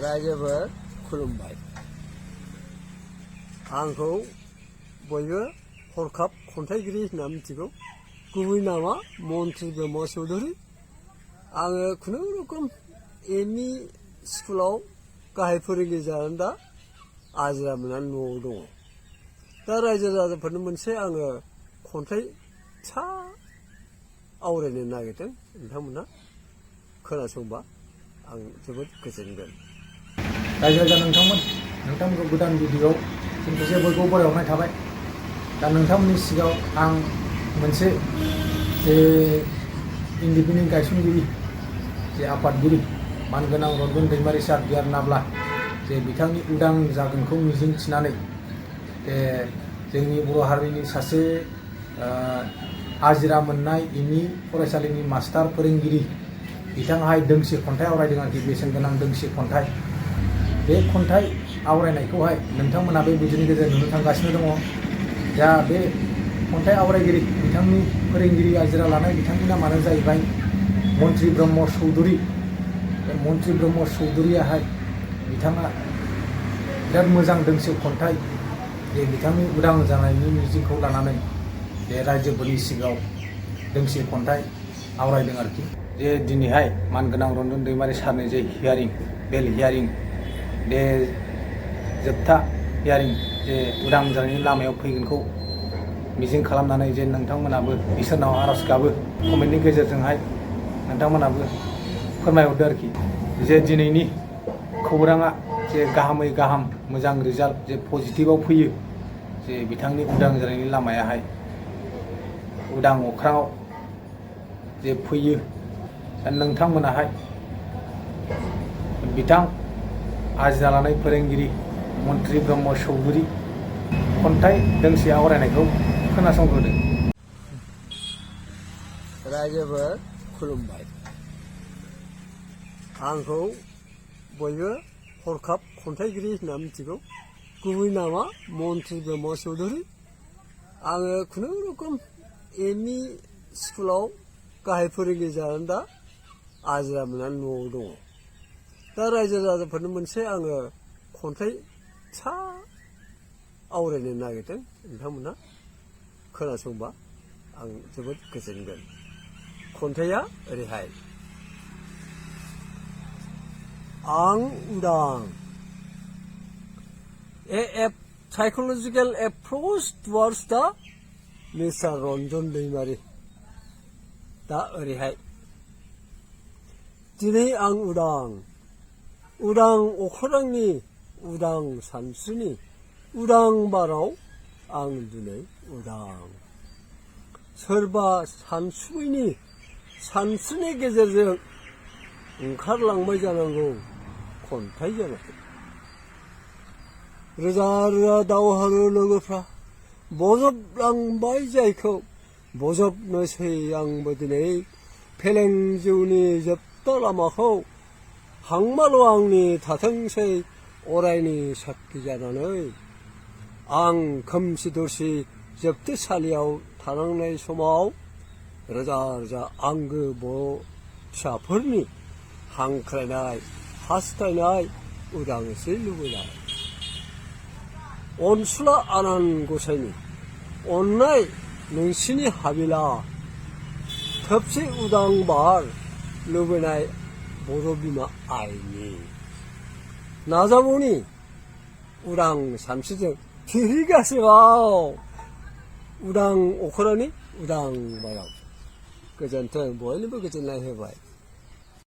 रायजोफोर खुलुमबाय। आंखौ बयबो हरखाब खन्थाइगिरि होनना मिथिगौ। गुबै नामा मन्त्रि ब्रह्म चौधुरी। आङो खुनुरुखुम एमइ स्कुलाव गाहाय फोरोंगिरि जानानै दा आजिरा मोननानै न'आव दङ। दा रायजो राजाफोरनो मोनसे आङो खन्थाइ फिसा आवरायनो नागिरदों। नोंथांमोना खोनासंबा आं जोबोद गोजोनगोन। रायजो राजा नोंथांमोनखौ गोदान भिडिअ'आव खेबसे बयखौबो बरायहरनाय थाबाय। दा नोंथांमोननि सिगाङाव आं मोनसे जे इन्डिपेन्डेन्ट गायसनगिरि जे आफादगिरि मानगोनां रन्जन दैमारि सार बियारनाब्ला जे बिथांनि उदां जागोनखौ मिजिं थिनानै जोंनि बर' हारिनि सासे आजिरा मोननाय एमइ फरायसालिनि मास्टार फोरोंगिरि बिथाङाहाय दोंसे खन्थाइ आवरायदों आरोखि, बेसेन गोनां दोंसे खन्थाइ। बे खन्थाइ आवरायनायखौहाय नोंथांमोना बे भिडिअ'नि गेजेरजों नुनो थांगासिनो दङ। दा बे खन्थाइ आवरायगिरि बिथांनि फोरोंगिरि आजिरा लानाय बिथांनि नामानो जाहैबाय मन्त्रि ब्रह्म चौधुरी। बे मन्त्रि ब्रह्म चौधुरीयाहाय बिथाङा बिराद मोजां दोंसे खन्थाइ जे बिथांनि उदां जानायनि मिजिंखौ लानानै बे रायजोफोरनि सिगाङाव दोंसे खन्थाइ आवरायदों आरोखि। जे दिनैहाय मानगोनां रन्जन दैमारि सारनि जे हियारिं, बेल हियारिं, बे जोबथा हियारिं जे उदां जानायनि लामायाव फैगोनखौ मिजिं खालामनानै जे नोंथांमोनाबो इसोरनाव आर'ज गाबो, कमेन्टनि गेजेरजोंहाय नोंथांमोनाबो फोरमायहरदो आरोखि। जे दिनैनि खौराङा जे गाहामै गाहाम मोजां रिजाल्ट जे पजिटिभाव फैयो, जे बिथांनि उदां जानायनि लामायाहाय उदां अख्राङाव जे फैयो। दा नोंथांमोनाहाय बिथां आजिरा लानाय फोरोंगिरि मन्त्रि ब्रह्म चौधुरी खन्थाइ दोंसे आवरायनायखौ खोनासंग्रोदो। रायजोफोर खुलुमबाय। आंखौ बयबो हरखाब खन्थाइगिरि होनना मिथिगौ। गुबै नामा मन्त्रि ब्रह्म चौधुरी। आङो खुनुरुखुम एमइ स्कुलाव गाहाय फोरोंगिरि जानानै दा आजिरा मोननानै न'आव दङ। दा रायजो राजाफोरनो मोनसे आङो खन्थाइ फिसा आवरायनो नागिरदों। नोंथांमोना खोनासंबा आं जोबोद गोजोनगोन। खन्थाइया ओरैहाय: आं उदां। A psychological approach towards the mister Ranjan Daimari. दा ओरैहाय: दिनै आं उदां, उदां अख्रांनि, उदां सानस्रिनि, उदां बाराव आं दिनै उदां। सोरबा सानसुमैनि सानस्रिनि गेजेरजों ओंखारलांबाय जानांगौ खन्थाइ जानानै। रोजा रोजा दावहारु लोगोफ्रा बजबलांबाय जायखौ, बजबनोसै आंबो दिनै फेलें जिउनि जोबथा लामाखौ। हांमाल' आंनि थाथोंसै अरायनि साखि जानानै। आं खोमसि दरसि जोबथेसालियाव थानांनाय समाव रोजा रोजा आंगो बर' फिसाफोरनि हांख्रायनाय, हास्थायनाय, उदांस्रि लुबैनाय। अनसुला आनान गसाइनि अननाय नोंसिनि हाबिला, थोबसे उदां बार लुबैनाय बर' बिमा आइनि। नाजाबावनि उदां सानस्रिजों थिहिगासेआव, उदां अख्रांनि उदां बाराव। गोजोन्थों, बयनोबो गोजोननाय होबाय।